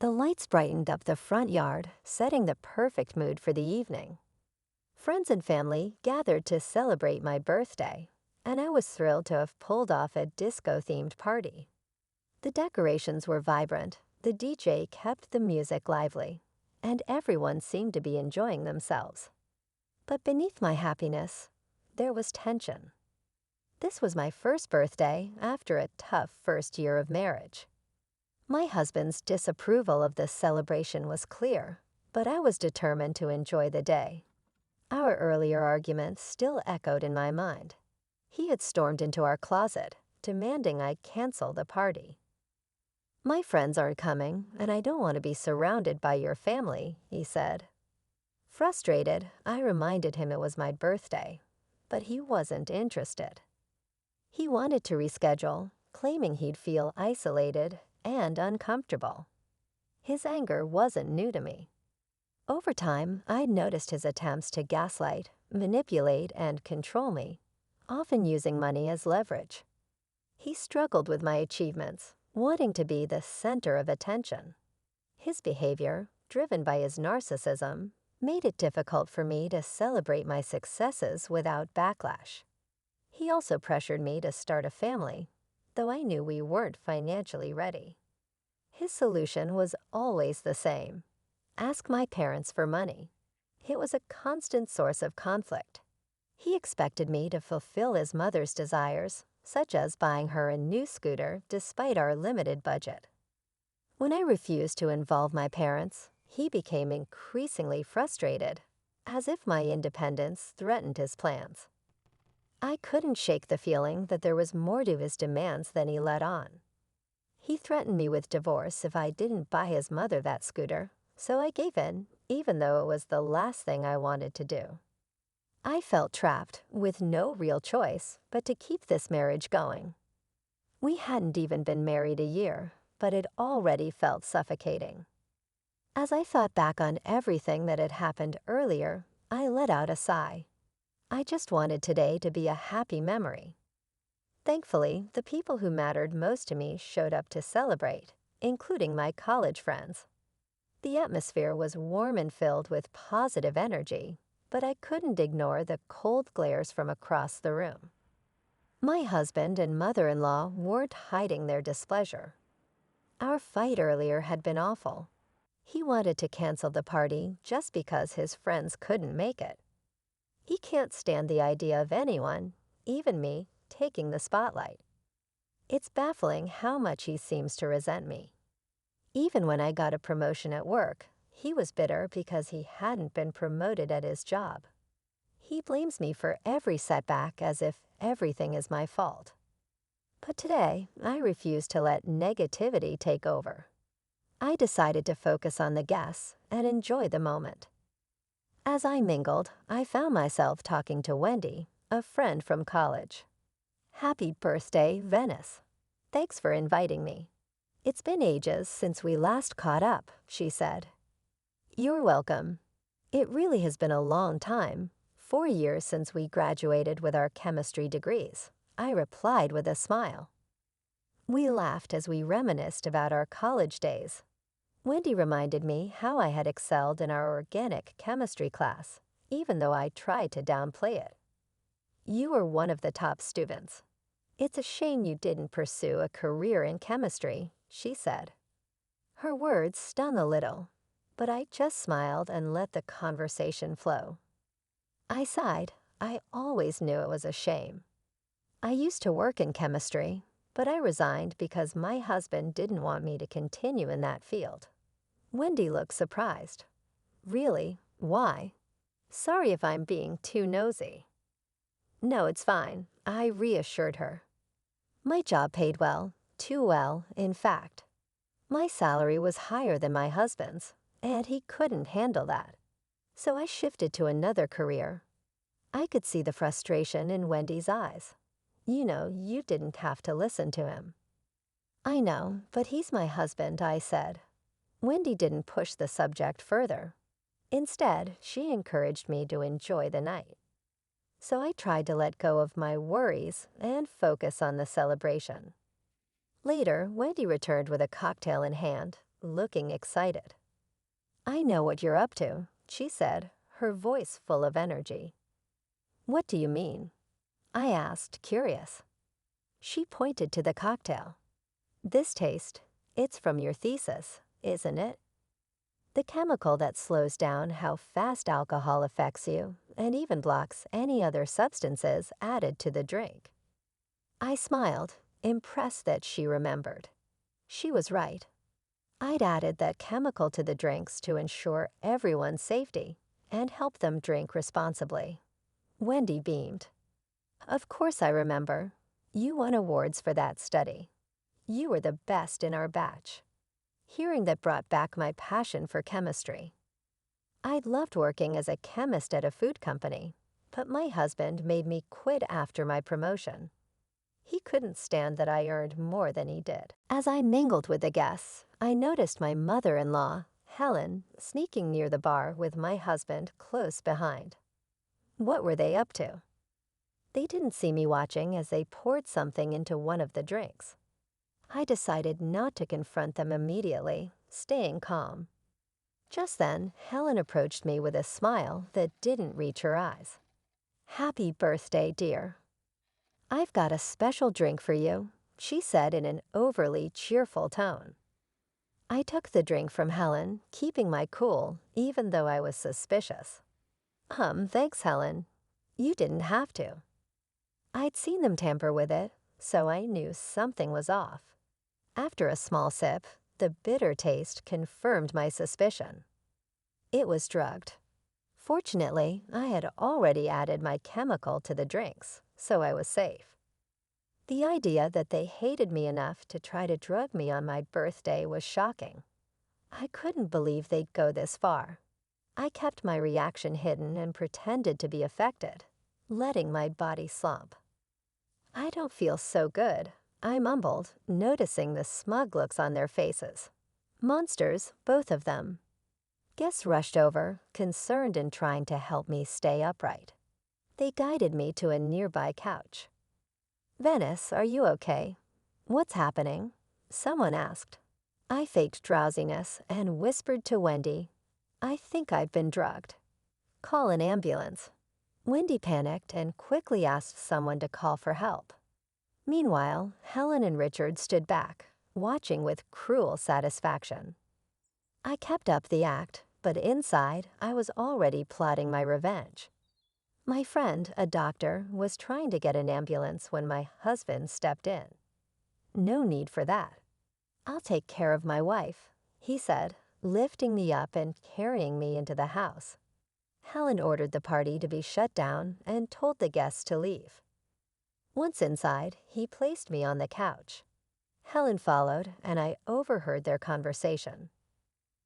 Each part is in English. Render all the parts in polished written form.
The lights brightened up the front yard, setting the perfect mood for the evening. Friends and family gathered to celebrate my birthday, and I was thrilled to have pulled off a disco-themed party. The decorations were vibrant, the DJ kept the music lively, and everyone seemed to be enjoying themselves. But beneath my happiness, there was tension. This was my first birthday after a tough first year of marriage. My husband's disapproval of this celebration was clear, but I was determined to enjoy the day. Our earlier arguments still echoed in my mind. He had stormed into our closet, demanding I cancel the party. "My friends aren't coming, and I don't want to be surrounded by your family," he said. Frustrated, I reminded him it was my birthday, but he wasn't interested. He wanted to reschedule, claiming he'd feel isolated and uncomfortable. His anger wasn't new to me. Over time, I'd noticed his attempts to gaslight, manipulate, and control me, often using money as leverage. He struggled with my achievements, wanting to be the center of attention. His behavior, driven by his narcissism, made it difficult for me to celebrate my successes without backlash. He also pressured me to start a family, though I knew we weren't financially ready. His solution was always the same: ask my parents for money. It was a constant source of conflict. He expected me to fulfill his mother's desires, such as buying her a new scooter despite our limited budget. When I refused to involve my parents, he became increasingly frustrated, as if my independence threatened his plans. I couldn't shake the feeling that there was more to his demands than he let on. He threatened me with divorce if I didn't buy his mother that scooter, so I gave in, even though it was the last thing I wanted to do. I felt trapped, with no real choice but to keep this marriage going. We hadn't even been married a year, but it already felt suffocating. As I thought back on everything that had happened earlier, I let out a sigh. I just wanted today to be a happy memory. Thankfully, the people who mattered most to me showed up to celebrate, including my college friends. The atmosphere was warm and filled with positive energy, but I couldn't ignore the cold glares from across the room. My husband and mother-in-law weren't hiding their displeasure. Our fight earlier had been awful. He wanted to cancel the party just because his friends couldn't make it. He can't stand the idea of anyone, even me, taking the spotlight. It's baffling how much he seems to resent me. Even when I got a promotion at work, he was bitter because he hadn't been promoted at his job. He blames me for every setback as if everything is my fault. But today, I refuse to let negativity take over. I decided to focus on the guests and enjoy the moment. As I mingled, I found myself talking to Wendy, a friend from college. "Happy birthday, Venice. Thanks for inviting me. It's been ages since we last caught up," she said. "You're welcome. It really has been a long time, 4 years since we graduated with our chemistry degrees," I replied with a smile. We laughed as we reminisced about our college days. Wendy reminded me how I had excelled in our organic chemistry class, even though I tried to downplay it. "You were one of the top students. It's a shame you didn't pursue a career in chemistry," she said. Her words stung a little, but I just smiled and let the conversation flow. I sighed. I always knew it was a shame. I used to work in chemistry, but I resigned because my husband didn't want me to continue in that field. Wendy looked surprised. "Really? Why?" "Sorry if I'm being too nosy." "No, it's fine," I reassured her. My job paid well, too well, in fact. My salary was higher than my husband's, and he couldn't handle that. So I shifted to another career. I could see the frustration in Wendy's eyes. You didn't have to listen to him." "I know, but he's my husband," I said. Wendy didn't push the subject further. Instead, she encouraged me to enjoy the night. So I tried to let go of my worries and focus on the celebration. Later, Wendy returned with a cocktail in hand, looking excited. "I know what you're up to," she said, her voice full of energy. "What do you mean?" I asked, curious. She pointed to the cocktail. "This taste, it's from your thesis, isn't it? The chemical that slows down how fast alcohol affects you and even blocks any other substances added to the drink." I smiled, impressed that she remembered. She was right. I'd added that chemical to the drinks to ensure everyone's safety and help them drink responsibly. Wendy beamed. "Of course I remember. You won awards for that study. You were the best in our batch." Hearing that brought back my passion for chemistry. I'd loved working as a chemist at a food company, but my husband made me quit after my promotion. He couldn't stand that I earned more than he did. As I mingled with the guests, I noticed my mother-in-law, Helen, sneaking near the bar with my husband close behind. What were they up to? They didn't see me watching as they poured something into one of the drinks. I decided not to confront them immediately, staying calm. Just then, Helen approached me with a smile that didn't reach her eyes. "Happy birthday, dear. I've got a special drink for you," she said in an overly cheerful tone. I took the drink from Helen, keeping my cool, even though I was suspicious. Thanks, Helen. You didn't have to." I'd seen them tamper with it, so I knew something was off. After a small sip, the bitter taste confirmed my suspicion. It was drugged. Fortunately, I had already added my chemical to the drinks, so I was safe. The idea that they hated me enough to try to drug me on my birthday was shocking. I couldn't believe they'd go this far. I kept my reaction hidden and pretended to be affected, letting my body slump. "I don't feel so good," I mumbled, noticing the smug looks on their faces. Monsters, both of them. Guests rushed over, concerned and trying to help me stay upright. They guided me to a nearby couch. "Venice, are you okay? What's happening?" someone asked. I faked drowsiness and whispered to Wendy, "I think I've been drugged. Call an ambulance." Wendy panicked and quickly asked someone to call for help. Meanwhile, Helen and Richard stood back, watching with cruel satisfaction. I kept up the act, but inside I was already plotting my revenge. My friend, a doctor, was trying to get an ambulance when my husband stepped in. "No need for that. I'll take care of my wife," he said, lifting me up and carrying me into the house. Helen ordered the party to be shut down and told the guests to leave. Once inside, he placed me on the couch. Helen followed, and I overheard their conversation.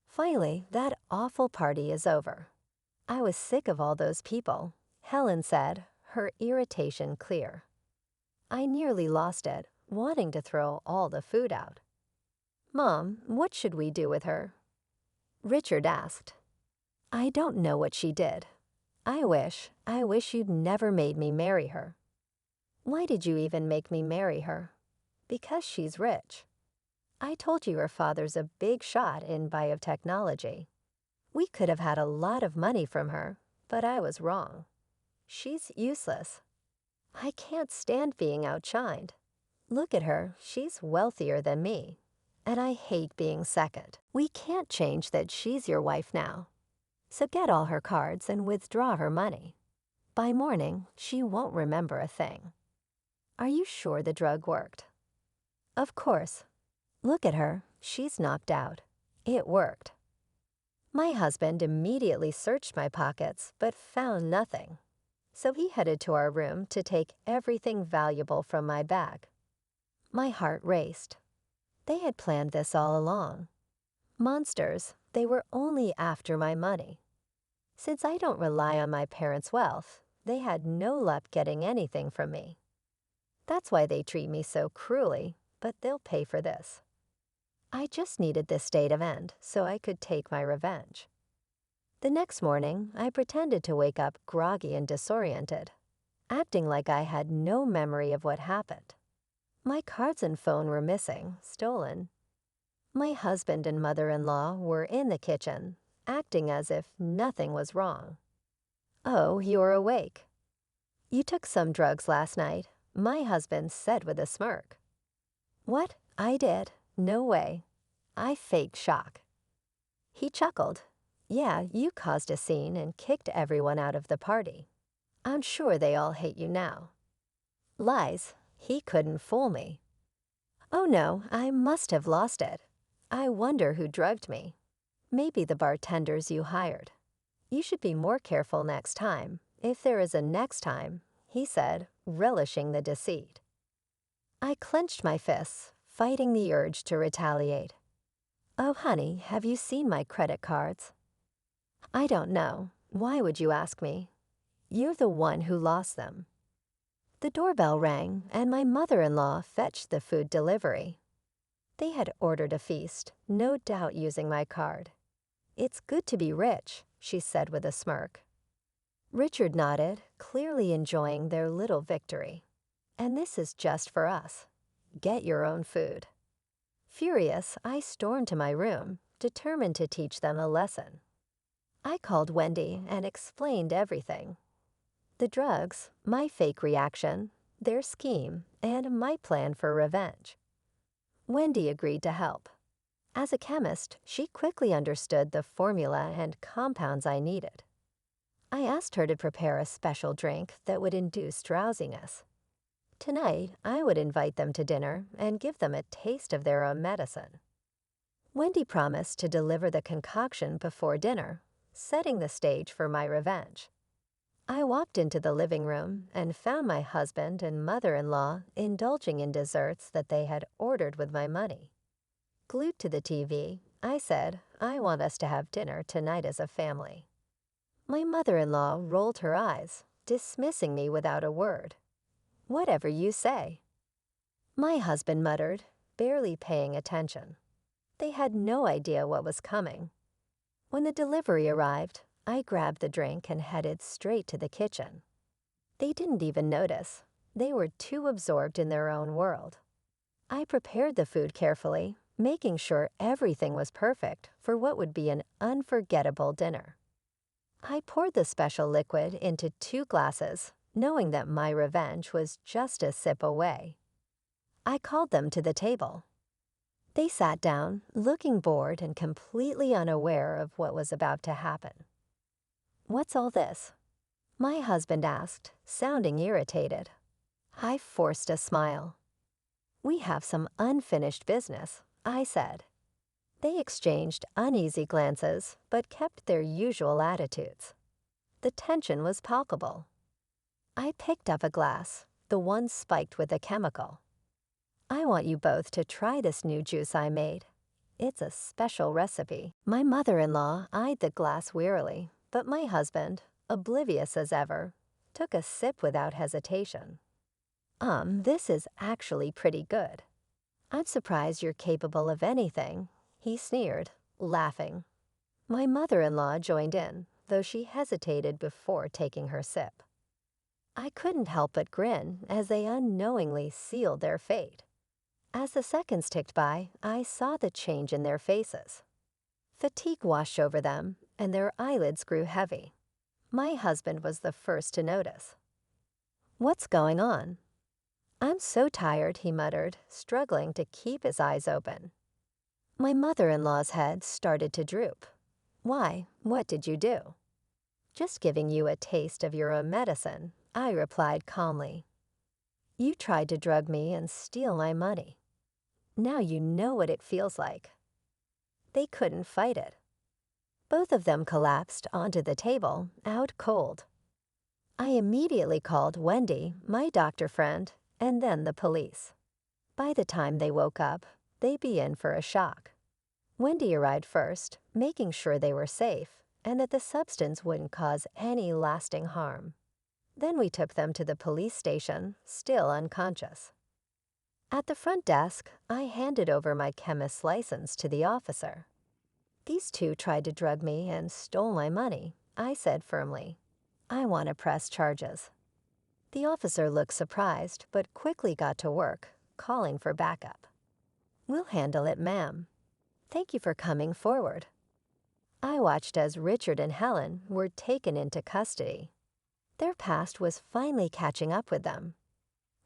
"Finally, that awful party is over. I was sick of all those people," Helen said, her irritation clear. I nearly lost it, wanting to throw all the food out. "Mom, what should we do with her?" Richard asked. "I don't know what she did. I wish you'd never made me marry her." "Why did you even make me marry her?" "Because she's rich." "I told you her father's a big shot in biotechnology. We could have had a lot of money from her, but I was wrong. She's useless. I can't stand being outshined. Look at her, she's wealthier than me. And I hate being second. We can't change that she's your wife now. So get all her cards and withdraw her money. By morning, she won't remember a thing." "Are you sure the drug worked?" "Of course. Look at her, she's knocked out. It worked." My husband immediately searched my pockets but found nothing. So he headed to our room to take everything valuable from my bag. My heart raced. They had planned this all along. Monsters, they were only after my money. Since I don't rely on my parents' wealth, they had no luck getting anything from me. That's why they treat me so cruelly, but they'll pay for this. I just needed this day to end so I could take my revenge. The next morning, I pretended to wake up groggy and disoriented, acting like I had no memory of what happened. My cards and phone were missing, stolen. My husband and mother-in-law were in the kitchen, acting as if nothing was wrong. "Oh, you're awake. You took some drugs last night," my husband said with a smirk. "What? I did? No way." I faked shock. He chuckled. "Yeah, you caused a scene and kicked everyone out of the party. I'm sure they all hate you now." Lies. He couldn't fool me. "Oh no, I must have lost it. I wonder who drugged me. Maybe the bartenders you hired. You should be more careful next time, if there is a next time," he said, relishing the deceit. I clenched my fists, fighting the urge to retaliate. "Oh, honey, have you seen my credit cards?" "I don't know. Why would you ask me? You're the one who lost them." The doorbell rang, and my mother-in-law fetched the food delivery. They had ordered a feast, no doubt using my card. "It's good to be rich," she said with a smirk. Richard nodded, clearly enjoying their little victory. "And this is just for us. Get your own food." Furious, I stormed to my room, determined to teach them a lesson. I called Wendy and explained everything. The drugs, my fake reaction, their scheme, and my plan for revenge. Wendy agreed to help. As a chemist, she quickly understood the formula and compounds I needed. I asked her to prepare a special drink that would induce drowsiness. Tonight, I would invite them to dinner and give them a taste of their own medicine. Wendy promised to deliver the concoction before dinner, setting the stage for my revenge. I walked into the living room and found my husband and mother-in-law indulging in desserts that they had ordered with my money. Glued to the TV, I said, "I want us to have dinner tonight as a family." My mother-in-law rolled her eyes, dismissing me without a word. "Whatever you say." My husband muttered, barely paying attention. They had no idea what was coming. When the delivery arrived, I grabbed the drink and headed straight to the kitchen. They didn't even notice. They were too absorbed in their own world. I prepared the food carefully, making sure everything was perfect for what would be an unforgettable dinner. I poured the special liquid into 2 glasses, knowing that my revenge was just a sip away. I called them to the table. They sat down, looking bored and completely unaware of what was about to happen. "What's all this?" my husband asked, sounding irritated. I forced a smile. "We have some unfinished business," I said. They exchanged uneasy glances, but kept their usual attitudes. The tension was palpable. I picked up a glass, the one spiked with a chemical. "I want you both to try this new juice I made. It's a special recipe." My mother-in-law eyed the glass wearily, but my husband, oblivious as ever, took a sip without hesitation. This is actually pretty good. I'm surprised you're capable of anything," he sneered, laughing. My mother-in-law joined in, though she hesitated before taking her sip. I couldn't help but grin as they unknowingly sealed their fate. As the seconds ticked by, I saw the change in their faces. Fatigue washed over them, and their eyelids grew heavy. My husband was the first to notice. "What's going on?" "I'm so tired," he muttered, struggling to keep his eyes open. My mother-in-law's head started to droop. "Why? What did you do?" "Just giving you a taste of your own medicine," I replied calmly. "You tried to drug me and steal my money. Now you know what it feels like." They couldn't fight it. Both of them collapsed onto the table, out cold. I immediately called Wendy, my doctor friend, and then the police. By the time they woke up, they'd be in for a shock. Wendy arrived first, making sure they were safe and that the substance wouldn't cause any lasting harm. Then we took them to the police station, still unconscious. At the front desk, I handed over my chemist's license to the officer. "These 2 tried to drug me and stole my money," I said firmly. "I want to press charges." The officer looked surprised, but quickly got to work, calling for backup. "We'll handle it, ma'am." Thank you for coming forward. I watched as Richard and Helen were taken into custody. Their past was finally catching up with them.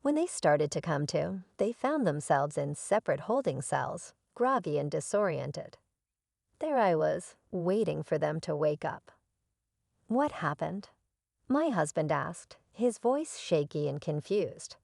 When they started to come to, they found themselves in separate holding cells, groggy and disoriented. There I was, waiting for them to wake up. What happened? My husband asked, his voice shaky and confused.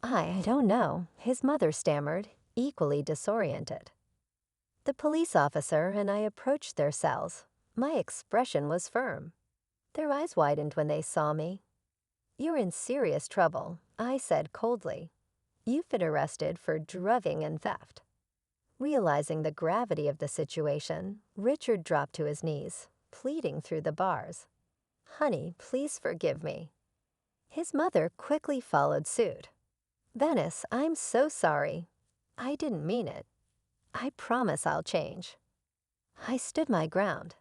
I don't know, his mother stammered, equally disoriented. The police officer and I approached their cells. My expression was firm. Their eyes widened when they saw me. You're in serious trouble, I said coldly. You've been arrested for drugging and theft. Realizing the gravity of the situation, Richard dropped to his knees, pleading through the bars. Honey, please forgive me. His mother quickly followed suit. Venice, I'm so sorry. I didn't mean it. I promise I'll change. I stood my ground.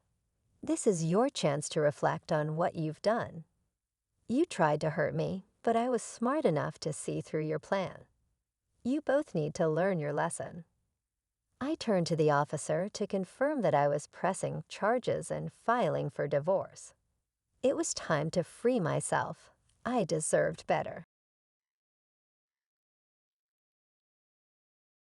This is your chance to reflect on what you've done. You tried to hurt me, but I was smart enough to see through your plan. You both need to learn your lesson. I turned to the officer to confirm that I was pressing charges and filing for divorce. It was time to free myself. I deserved better.